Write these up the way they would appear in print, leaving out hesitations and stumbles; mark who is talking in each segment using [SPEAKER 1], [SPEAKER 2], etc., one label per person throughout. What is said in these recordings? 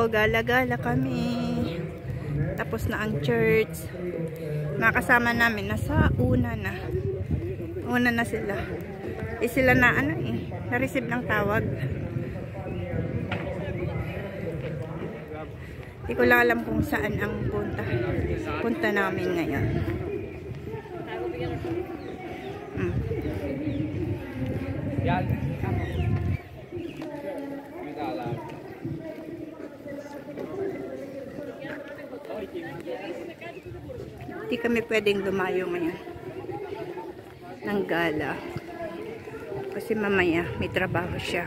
[SPEAKER 1] gala-gala kami. Tapos na ang church. Mga kasama namin nasa una na. Una na sila. Sila na na-receive ng tawag. Hindi ko lang alam kung saan ang punta namin ngayon. Hindi kami pwedeng lumayo ngayon ng gala kasi mamaya may trabaho siya.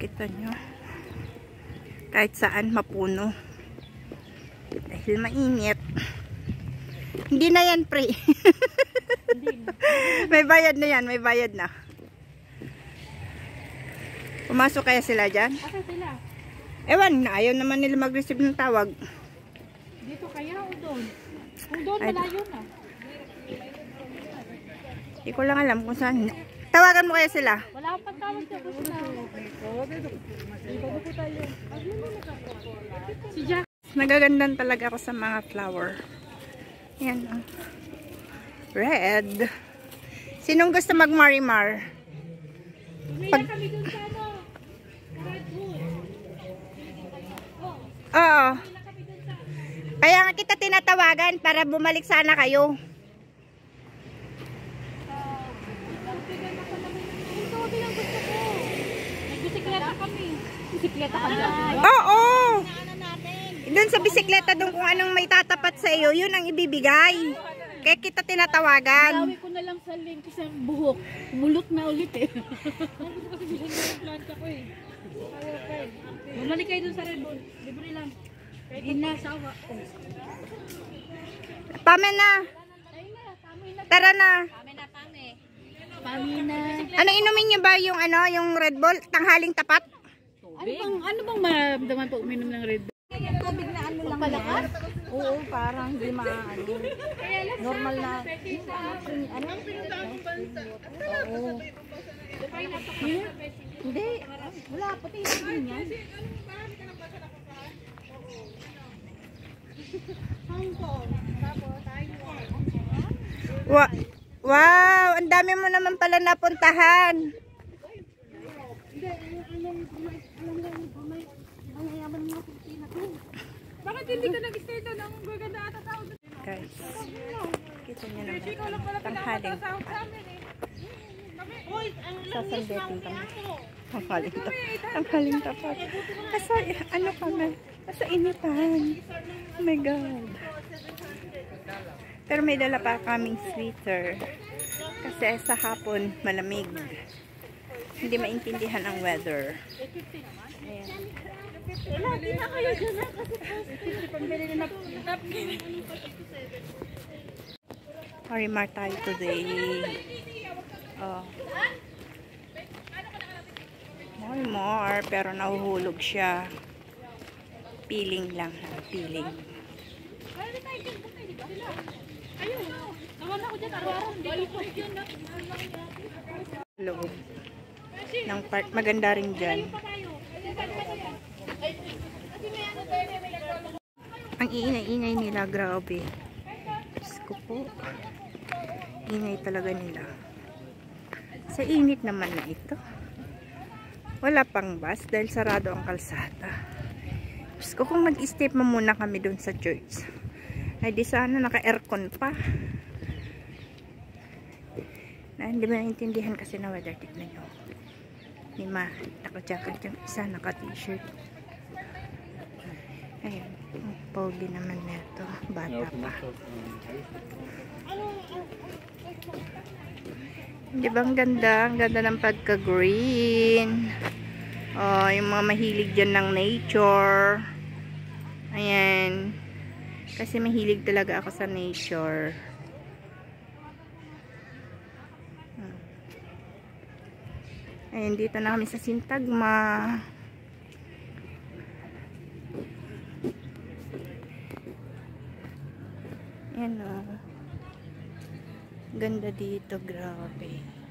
[SPEAKER 1] Kita nyo, kahit saan mapuno dahil mainit. Hindi na yan free. May bayad na yan, may bayad na. Pumasok kaya sila dyan?
[SPEAKER 2] Asa sila?
[SPEAKER 1] Ewan, ayaw naman nila mag-receive ng tawag.
[SPEAKER 2] Dito kaya o doon? Kung doon, malayo na.
[SPEAKER 1] Hindi ko lang alam kung saan. Tawagan mo kaya sila?
[SPEAKER 2] Wala akong pagtawag siya. Si Jack.
[SPEAKER 1] Nagagandan talaga ako sa mga flower. Yan. Red. Sinong gusto mag-marimar?
[SPEAKER 2] Umila kami dun sa ano? Redwood.
[SPEAKER 1] Oo. Kaya nga kita tinatawagan para bumalik sana kayo.
[SPEAKER 2] Bisikleta kami. Bisikleta ka dyan.
[SPEAKER 1] Oo. Doon sa bisikleta, doon kung anong may tatapat sa iyo, yun ang ibibigay. Kaya kita tinatawagan.
[SPEAKER 2] Gawin ko na lang sa link sa buhok. Mulot na ulit eh. Kasi bilhin na yung planta ko eh. Bumalik kayo dun sa Red Bull. Libre lang. Kahit inasawa.
[SPEAKER 1] Pame na. Tara na.
[SPEAKER 2] Pami na.
[SPEAKER 1] Ano inumin niyo ba yung yung Red Bull? Tanghaling tapat?
[SPEAKER 2] Ano bang maramdaman po uminom ng Red Bull?
[SPEAKER 3] Tubig na ano lang yan? Oo, parang hindi normal na Oo. Hindi, wala pati din yan.
[SPEAKER 1] Wow, ang dami mo naman pala napuntahan.
[SPEAKER 2] Bakit hindi ka nag-stay doon? Ang gaganda ata tao doon.
[SPEAKER 1] Guys, kita niyo naman tanghaling tapat. Sasambetin kami. Tanghaling tapat. Kasi ano kami? Kasi initan. Oh my God. Pero may dala pa kaming sweater. Kasi sa hapon malamig. Hindi maintindihan ang weather. Ayan.
[SPEAKER 3] Lagi na kayo dyan na kasi
[SPEAKER 2] Pambili na
[SPEAKER 1] Marimar tayo today. Marimar, pero nahuhulog siya. Piling lang. Piling. Loob ng park. Maganda rin dyan. Ang iingay-ingay nila, grabe. Diyos ko po. Ingay talaga nila. Sa init naman na ito. Wala pang bus dahil sarado ang kalsada. Diyos ko, kung nag-step muna kami dun sa church. Ay di sana naka-aircon pa. Hindi ba naintindihan kasi na weather. Tignan nyo. Lima, naka-jacket yung isa, naka-t-shirt. Ayan, pogi naman nito, bata pa. Di ba ang ganda? Ang ganda ng pagka-green. Oh, yung mga mahilig dyan ng nature. Ayan. Kasi mahilig talaga ako sa nature. Ayan, dito na kami sa Sintagma. Yan o. Ganda dito, grabe.